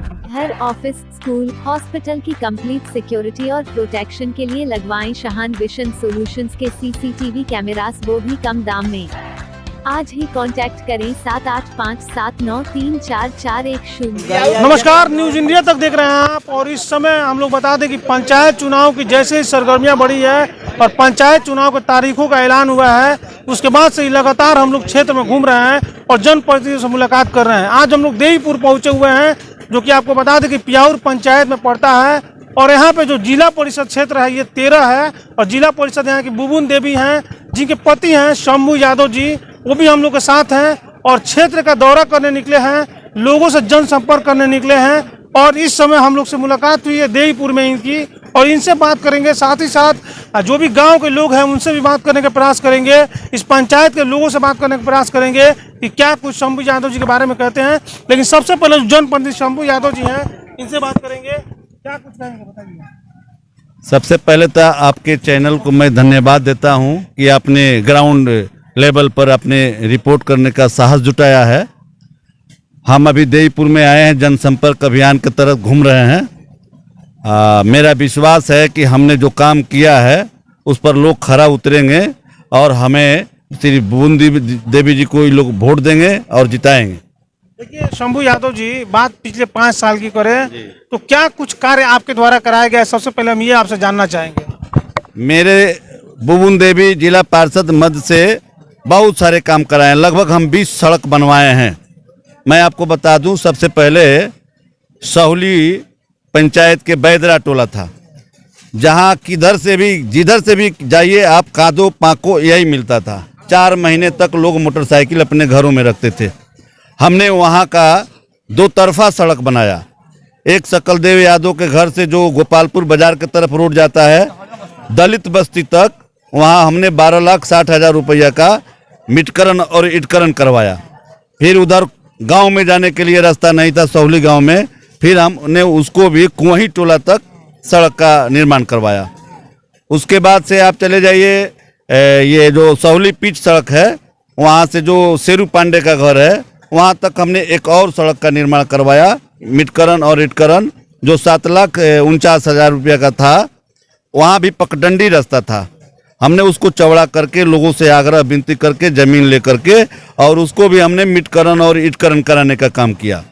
हर office, school, hospital की complete security और protection के लिए लगवाएं शाहान विशन सॉल्यूशंस के सीसीटीवी कैमरास, वो भी कम दाम में। आज ही कांटेक्ट करें 7857934410। नमस्कार, न्यूज इंडिया तक देख रहे हैं आप। और इस समय हम लोग बता दें कि पंचायत चुनाव की जैसे ही सरगर्मियां बढ़ी है और पंचायत चुनाव के तारीखों का ऐलान हुआ है, उसके बाद से ही लगातार हम लोग क्षेत्र में घूम रहे हैं और जनप्रतिनिधियों से मुलाकात कर रहे हैं। आज हम लोग देईपुर पहुंचे हुए हैं, जो कि आपको बता दें कि पियाउर पंचायत में पड़ता है। और यहाँ पे जो जिला परिषद क्षेत्र है ये 13 है और जिला परिषद यहाँ की बुबुन देवी हैं, जिनके पति हैं शंभू यादव जी, वो भी हम लोग के साथ हैं और क्षेत्र का दौरा करने निकले हैं, लोगों से जनसंपर्क करने निकले हैं। और इस समय हम लोग से मुलाकात हुई है देईपुर में इनकी, और इनसे बात करेंगे। साथ ही साथ जो भी गांव के लोग हैं उनसे भी बात करने का प्रयास करेंगे, इस पंचायत के लोगों से बात करने का प्रयास करेंगे कि क्या कुछ शंभू यादव जी के बारे में कहते हैं। लेकिन सबसे पहले जनप्रतिनिधि शंभू यादव जी हैं, इनसे बात करेंगे। क्या कुछ कहेंगे बताइए। सबसे पहले तो आपके चैनल को मैं धन्यवाद देता हूं कि आपने ग्राउंड लेवल पर अपने रिपोर्ट करने का साहस जुटाया है। हम अभी देईपुर में आए हैं, जनसंपर्क अभियान की तरफ घूम रहे हैं। मेरा विश्वास है कि हमने जो काम किया है उस पर लोग खरा उतरेंगे और हमें श्री बुबुन देवी जी को ही लोग वोट देंगे और जिताएंगे। देखिए शंभू यादव जी, बात पिछले 5 साल की करें तो क्या कुछ कार्य आपके द्वारा कराया गया है? सबसे पहले हम ये आपसे जानना चाहेंगे। मेरे बुबुन देवी जिला पार्षद मध्य से बहुत सारे काम कराए हैं। लगभग हम 20 सड़क बनवाए हैं। मैं आपको बता दूं, सबसे पहले सहुली पंचायत के बैदरा टोला था, जहां जिधर से भी जाइए आप कादो पाको यही मिलता था। 4 महीने तक लोग मोटरसाइकिल अपने घरों में रखते थे। हमने वहां का 2 तरफा सड़क बनाया। एक सकलदेव यादव के घर से जो गोपालपुर बाजार की तरफ रोड जाता है दलित बस्ती तक, वहां हमने 12,60,000 रुपया का मिटकरण और इटकरण करवाया। फिर उधर गांव में जाने के लिए रास्ता नहीं था सहुली गांव में, फिर हमने उसको भी कुंवही टोला तक सड़क का निर्माण करवाया। उसके बाद से आप चले जाइए, ये जो सहुली पिच सड़क है वहां से जो शेरू पांडे का घर है वहां तक हमने एक और सड़क का निर्माण करवाया, मिटकरण और इटकरण, जो 7,49,000 रुपया का था। वहां भी पगडंडी रास्ता था, हमने उसको चौड़ा करके लोगों से आग्रह विनती करके जमीन लेकर के और उसको भी हमने मिटकरण और इटकरण कराने का काम किया।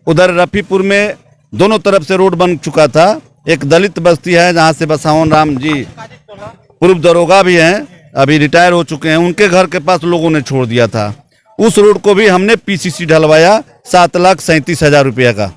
उधर रफीपुर में दोनों तरफ से रोड बन चुका था। एक दलित बस्ती है जहां से बसावन राम जी पूर्व दरोगा भी हैं, अभी रिटायर हो चुके हैं, उनके घर के पास लोगों ने छोड़ दिया था। उस रोड को भी हमने पीसीसी ढलवाया 7,37,000 रुपया का।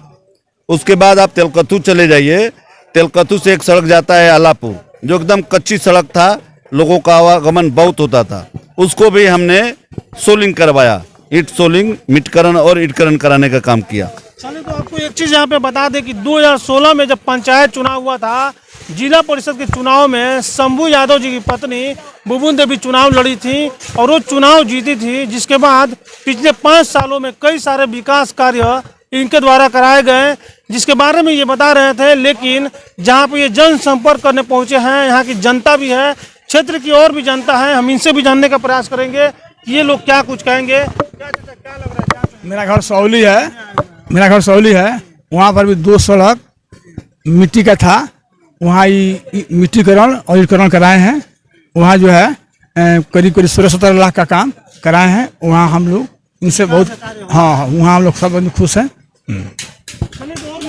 उसके बाद आप तेलकतू चले जाइए, तेलकतू से एक सड़क जाता है आलापुर, जो एकदम कच्ची सड़क था, लोगों का आवागमन बहुत होता था, उसको भी हमने सोलिंग करवाया, ईट सोलिंग मिटकरण और इटकरण कराने का काम किया। चलिए, तो आपको एक चीज़ यहाँ पे बता दें कि 2016 में जब पंचायत चुनाव हुआ था, जिला परिषद के चुनाव में शंभू यादव जी की पत्नी बुबुन देवी चुनाव लड़ी थी और वो चुनाव जीती थी। जिसके बाद पिछले 5 सालों में कई सारे विकास कार्य इनके द्वारा कराए गए, जिसके बारे में ये बता रहे थे। लेकिन जहाँ पे ये जनसंपर्क करने पहुँचे हैं, यहाँ की जनता भी है, क्षेत्र की और भी जनता है, हम इनसे भी जानने का प्रयास करेंगे ये लोग क्या कुछ कहेंगे। क्या लग रहा है? मेरा घर सौली है, वहाँ पर भी 2 सड़क मिट्टी का था, वहाँ मिट्टीकरण और इटकरण कराए हैं। वहाँ जो है करीब 16-17 लाख का काम कराए हैं। वहाँ हम लोग इनसे बहुत वहाँ हम लोग सब खुश हैं।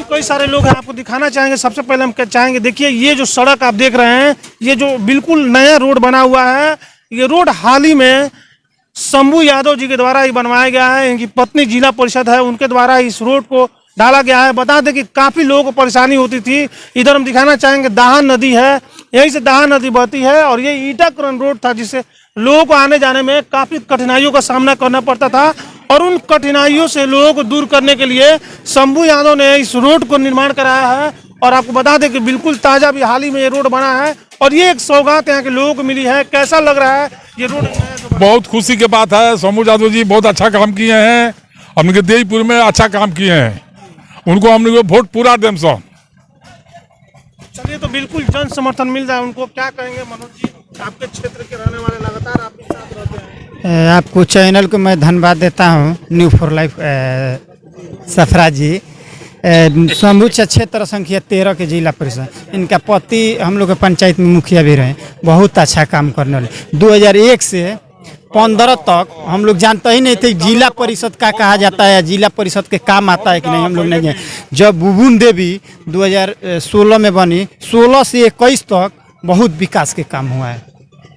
कई सारे लोग हैं, आपको दिखाना चाहेंगे। सबसे पहले हम क्या चाहेंगे, देखिए ये जो सड़क आप देख रहे हैं, ये जो बिल्कुल नया रोड बना हुआ है, ये रोड हाल ही में शंभू यादव जी के द्वारा ही बनवाया गया है। इनकी पत्नी जिला परिषद है, उनके द्वारा इस रोड को डाला गया है। बता दें कि काफ़ी लोगों को परेशानी होती थी। इधर हम दिखाना चाहेंगे दाहन नदी है, यहीं से दाहन नदी बहती है और ये ईटाकरण रोड था, जिससे लोगों को आने जाने में काफ़ी कठिनाइयों का सामना करना पड़ता था। और उन कठिनाइयों से लोगों को दूर करने के लिए शंभू यादव ने इस रोड को निर्माण कराया है। और आपको बता दें कि बिल्कुल ताज़ा भी हाल ही में ये रोड बना है और ये एक सौगात यहाँ के लोगों को मिली है। कैसा लग रहा है ये रोड? बहुत खुशी की बात है। शंभू यादव जी बहुत अच्छा काम किए हैं, हमने देईपुर में अच्छा काम किए हैं, उनको हम लोग वोट पूरा दें सब। चलिए, तो बिल्कुल जन समर्थन मिल जाए उनको। क्या कहेंगे मनोज जी, आपके क्षेत्र के रहने वाले लगातार आपके साथ रहते हैं। आपको चैनल को मैं धन्यवाद देता हूं, न्यू फॉर लाइफ सफरा जी। शंभू क्षेत्र संख्या 13 के जिला परिषद। इनका पति हम लोग के पंचायत में मुखिया भी रहे, बहुत अच्छा काम करने वाले। 2001 से 15 तक हम लोग जानते ही नहीं थे जिला परिषद का कहा जाता है, जिला परिषद के काम आता है कि नहीं, हम लोग नहीं जाने। जब बुबुन देवी 2016 में बनी, 16 से 21 तक बहुत विकास के काम हुआ है,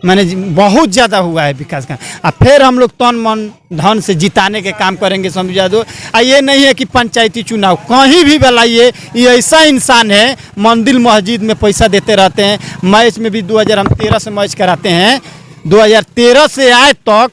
माने बहुत ज़्यादा हुआ है विकास का। और फिर हम लोग तन मन धन से जिताने के काम करेंगे समझा दो। ये नहीं है कि पंचायती चुनाव कहीं भी बुलाइए, ये ऐसा इंसान है मंदिर मस्जिद में पैसा देते रहते हैं। मैच में भी 2013 से मैच कराते हैं, 2013 से आज तक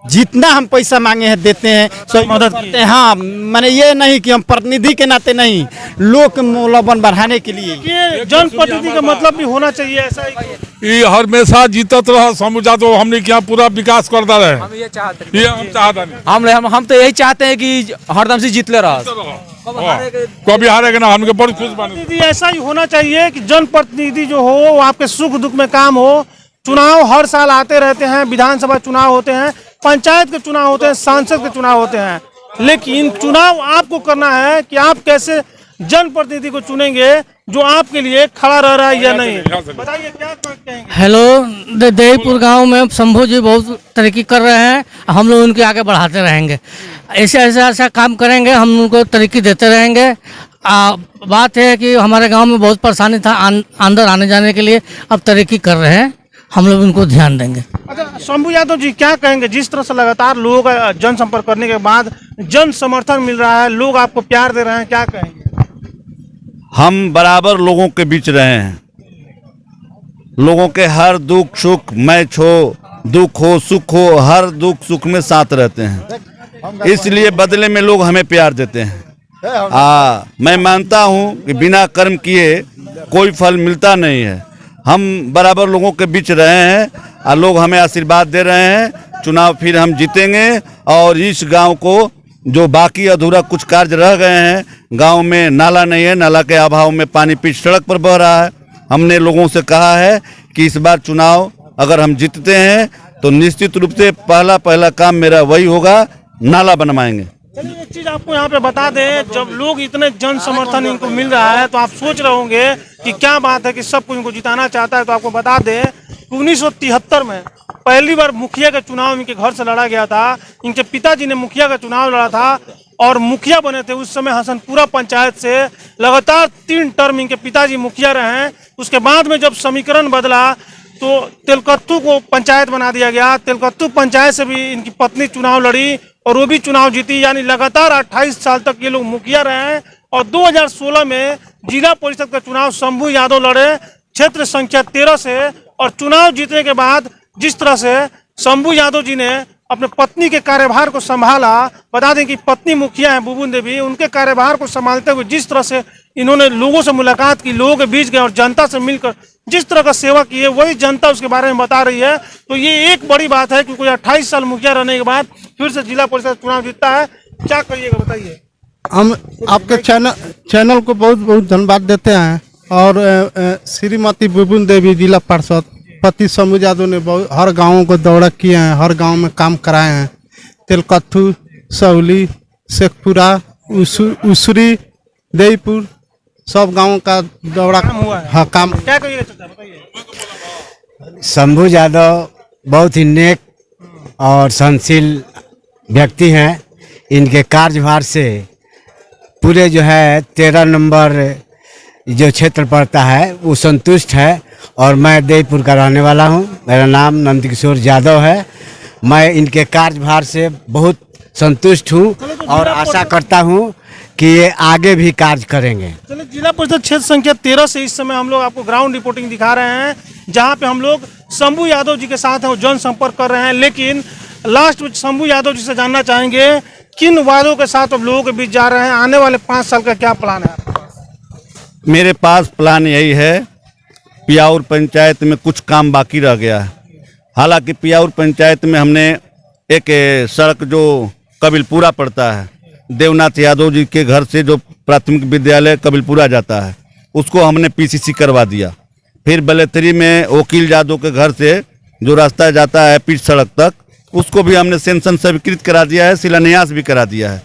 जितना हम पैसा मांगे हैं देते हैं, सब मदद करते हैं। हाँ, माने ये नहीं कि हम प्रतिनिधि के नाते नहीं, लोक के मूल्यवान बढ़ाने के लिए। ये जनप्रतिनिधि का मतलब भी होना चाहिए ऐसा ही। ये हमेशा जीतत रहा समूह यादव, हमने क्या पूरा विकास करता रहे, हम ये चाहते हैं। ये हम चाहता नहीं। हम तो यही चाहते हैं कि हरदम से जीतले रहा। कभी हारेगा ना, हमके बहुत खुश बने। प्रतिनिधि ऐसा ही होना चाहिए कि जनप्रतिनिधि जो हो वो आपके सुख दुख में काम हो। चुनाव हर साल आते रहते हैं, विधानसभा चुनाव होते हैं, पंचायत के चुनाव होते हैं, सांसद के चुनाव होते हैं, लेकिन चुनाव आपको करना है कि आप कैसे जनप्रतिनिधि को चुनेंगे जो आपके लिए खड़ा रह रहा है या नहीं। बताइए क्या कहेंगे। हेलो, देईपुर गांव में शंभू जी बहुत तरक्की कर रहे हैं, हम लोग उनके आगे बढ़ाते रहेंगे। ऐसे ऐसा काम करेंगे, हम उनको तरक्की देते रहेंगे। बात है कि हमारे गांव में बहुत परेशानी था अंदर आने जाने के लिए, अब तरक्की कर रहे हैं, हम लोग उनको ध्यान देंगे। अच्छा, शंभू यादव जी क्या कहेंगे, जिस तरह से लगातार लोगों का जनसंपर्क करने के बाद जन समर्थन मिल रहा है, लोग आपको प्यार दे रहे हैं, क्या कहेंगे? हम बराबर लोगों के बीच रहे हैं, लोगों के हर दुख सुख, मैच हो, दुख हो, सुख हो, हर दुख सुख में साथ रहते हैं, इसलिए बदले में लोग हमें प्यार देते हैं। मैं मानता हूं कि बिना कर्म किए कोई फल मिलता नहीं है। हम बराबर लोगों के बीच रहे हैं और लोग हमें आशीर्वाद दे रहे हैं। चुनाव फिर हम जीतेंगे और इस गांव को जो बाकी अधूरा कुछ कार्य रह गए हैं, गांव में नाला नहीं है, नाला के अभाव में पानी पिच सड़क पर बह रहा है। हमने लोगों से कहा है कि इस बार चुनाव अगर हम जीतते हैं तो निश्चित रूप से पहला काम मेरा वही होगा, नाला बनवाएंगे। चलिए एक चीज आपको यहाँ पे बता दें, जब लोग इतने जन समर्थन इनको मिल रहा है तो आप सोच रहे होंगे कि क्या बात है कि सब कोई इनको जिताना चाहता है। तो आपको बता दें 1973 में पहली बार मुखिया का चुनाव इनके घर से लड़ा गया था। इनके पिताजी ने मुखिया का चुनाव लड़ा था और मुखिया बने थे उस समय हसनपुरा पंचायत से। लगातार 3 टर्म इनके पिताजी मुखिया रहे हैं। उसके बाद में जब समीकरण बदला तो तेलकत्तू को पंचायत बना दिया गया। तेलकत्तू पंचायत से भी इनकी पत्नी चुनाव लड़ी और वो भी चुनाव जीती, यानी लगातार 28 साल तक ये लोग मुखिया रहे हैं। और 2016 में जिला परिषद का चुनाव शंभू यादव लड़े क्षेत्र संख्या 13 से, और चुनाव जीतने के बाद जिस तरह से शंभू यादव जी ने अपने पत्नी के कार्यभार को संभाला, बता दें कि पत्नी मुखिया है बुबुन देवी, उनके कार्यभार को संभालते हुए जिस तरह से इन्होंने लोगों से मुलाकात की, लोगों के बीच गए और जनता से मिलकर जिस तरह का सेवा की है, वही जनता उसके बारे में बता रही है। तो ये एक बड़ी बात है कि कोई 28 साल मुखिया रहने के बाद फिर से जिला परिषद चुनाव जीतता है। क्या करिएगा बताइए। हम आपके चैनल को बहुत बहुत धन्यवाद देते हैं। और श्रीमती बुबुन देवी जिला पार्षद, पति शंभू यादव ने हर गाँवों को दौरा किए हैं, हर गाँव में काम कराए हैं। तेलकत्थू, सहूली, शेखपुरा, उसरी, देईपुर, सब गाँवों का दौरा हुआ है। हाँ, काम। क्या करिएगा चाचा बताइए। शंभू यादव बहुत ही नेक और सहनशील व्यक्ति हैं। इनके कार्यभार से पूरे जो है 13 नंबर जो क्षेत्र पड़ता है वो संतुष्ट है। और मैं देईपुर का रहने वाला हूं, मेरा नाम नंदकिशोर यादव है। मैं इनके कार्यभार से बहुत संतुष्ट हूं और आशा करता हूं कि ये आगे भी कार्य करेंगे। चलिए, जिला परिषद क्षेत्र संख्या 13 से इस समय हम लोग आपको ग्राउंड रिपोर्टिंग दिखा रहे हैं, जहां पे हम लोग शंभू यादव जी के साथ हैं, वो जन संपर्क कर रहे हैं। लेकिन लास्ट में शंभू यादव जी से जानना चाहेंगे किन वादों के साथ अब लोगों के बीच जा रहे हैं, आने वाले 5 साल का क्या प्लान है आपके पास? मेरे पास प्लान यही है, पियाउर पंचायत में कुछ काम बाकी रह गया है। हालांकि पियाउर पंचायत में हमने एक सड़क जो कबिलपुरा पड़ता है, देवनाथ यादव जी के घर से जो प्राथमिक विद्यालय कबिलपुरा जाता है, उसको हमने पीसीसी करवा दिया। फिर बलेतरी में वकील यादव के घर से जो रास्ता जाता है पिच सड़क तक, उसको भी हमने सेंसन स्वीकृत करा दिया है, शिलान्यास भी करा दिया है।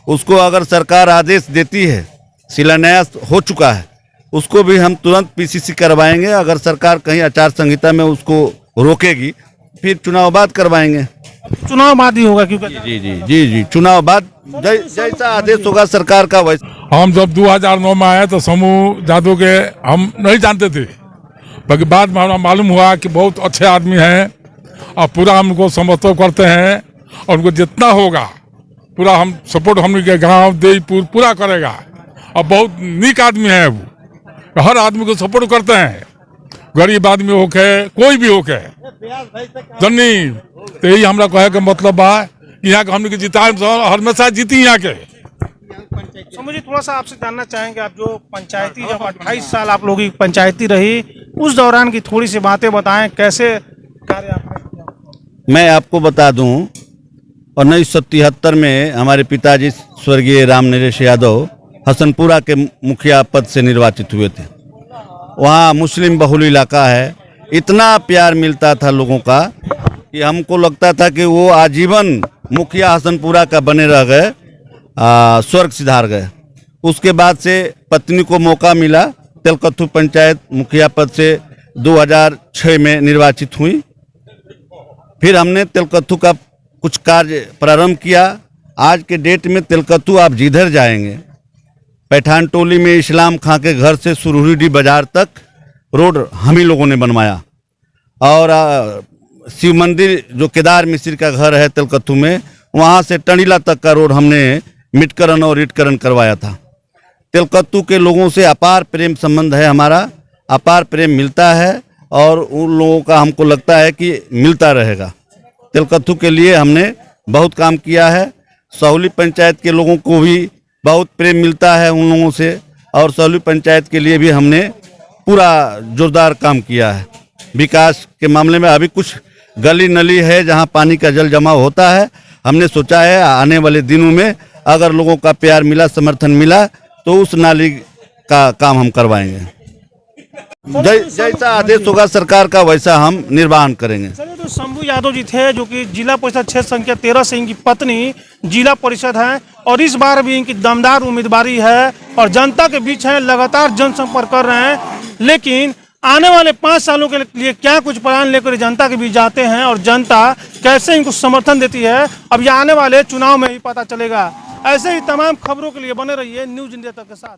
उसको अगर सरकार आदेश देती है, शिलान्यास हो चुका है, उसको भी हम तुरंत पीसीसी करवाएंगे। अगर सरकार कहीं आचार संहिता में उसको रोकेगी फिर चुनाव बाद करवाएंगे। चुनाव बाद ही होगा क्योंकि जी जी जी जी चुनाव बाद जैसा आदेश होगा सरकार का वैसा। हम जब 2009 में आए तो समूह जादव के हम नहीं जानते थे, बाकी बाद में हमें मालूम हुआ कि बहुत अच्छे आदमी हैं और पूरा हम उनको समर्थन करते हैं और उनको जितना होगा पूरा हम सपोर्ट हम के गांव देईपुर पूरा करेगा। और बहुत नीक आदमी है वो, हर आदमी को सपोर्ट करते हैं, गरीब आदमी होके कोई भी होके जन्नी। तो यही हमरा कहे के मतलब बा कि यहाँ के हमने के जिताए हमेशा जीती यहाँ के। समझिए, थोड़ा सा आपसे जानना चाहेंगे, आप जो पंचायती जब 28 साल आप लोगों की पंचायती रही उस दौरान की थोड़ी सी बातें बताएं, कैसे कार्य आपने किया? मैं आपको बता दूं 1973 में हमारे पिताजी स्वर्गीय राम नरेश यादव हसनपुरा के मुखिया पद से निर्वाचित हुए थे। वहाँ मुस्लिम बहुल इलाका है, इतना प्यार मिलता था लोगों का कि हमको लगता था कि वो आजीवन मुखिया हसनपुरा का बने रह गए, स्वर्ग सिधार गए। उसके बाद से पत्नी को मौका मिला, तेलकत्थू पंचायत मुखिया पद से 2006 में निर्वाचित हुई। फिर हमने तेलकत्थू का कुछ कार्य प्रारंभ किया। आज के डेट में तेलकत्थू आप जिधर जाएंगे, पैठान टोली में इस्लाम खां के घर से सुरहुरी बाजार तक रोड हम ही लोगों ने बनवाया। और शिव मंदिर जो केदार मिश्र का घर है तेलकत्थू में, वहाँ से टंडीला तक का रोड हमने मिटकरण और ईटकरण करवाया था। तेलकत्थू के लोगों से अपार प्रेम संबंध है हमारा, अपार प्रेम मिलता है और उन लोगों का हमको लगता है कि मिलता रहेगा। तेलकत्थू के लिए हमने बहुत काम किया है। सहुली पंचायत के लोगों को भी बहुत प्रेम मिलता है उन लोगों से, और सहुली पंचायत के लिए भी हमने पूरा जोरदार काम किया है। विकास के मामले में अभी कुछ गली नली है जहां पानी का जल जमा होता है, हमने सोचा है आने वाले दिनों में अगर लोगों का प्यार मिला, समर्थन मिला तो उस नाली का काम हम करवाएंगे। जैसा आदेश होगा सरकार का वैसा हम निर्वहन करेंगे। चलिए, तो शंभू यादव जी थे जो कि जिला परिषद क्षेत्र संख्या 13 से इनकी पत्नी जिला परिषद है और इस बार भी इनकी दमदार उम्मीदवारी है और जनता के बीच है, लगातार जनसंपर्क कर रहे हैं। लेकिन आने वाले 5 सालों के लिए क्या कुछ प्लान लेकर जनता के बीच जाते हैं और जनता कैसे इनको समर्थन देती है, अब ये आने वाले चुनाव में ही पता चलेगा। ऐसे ही तमाम खबरों के लिए बने रहिए न्यूज़ इंडिया तक के साथ।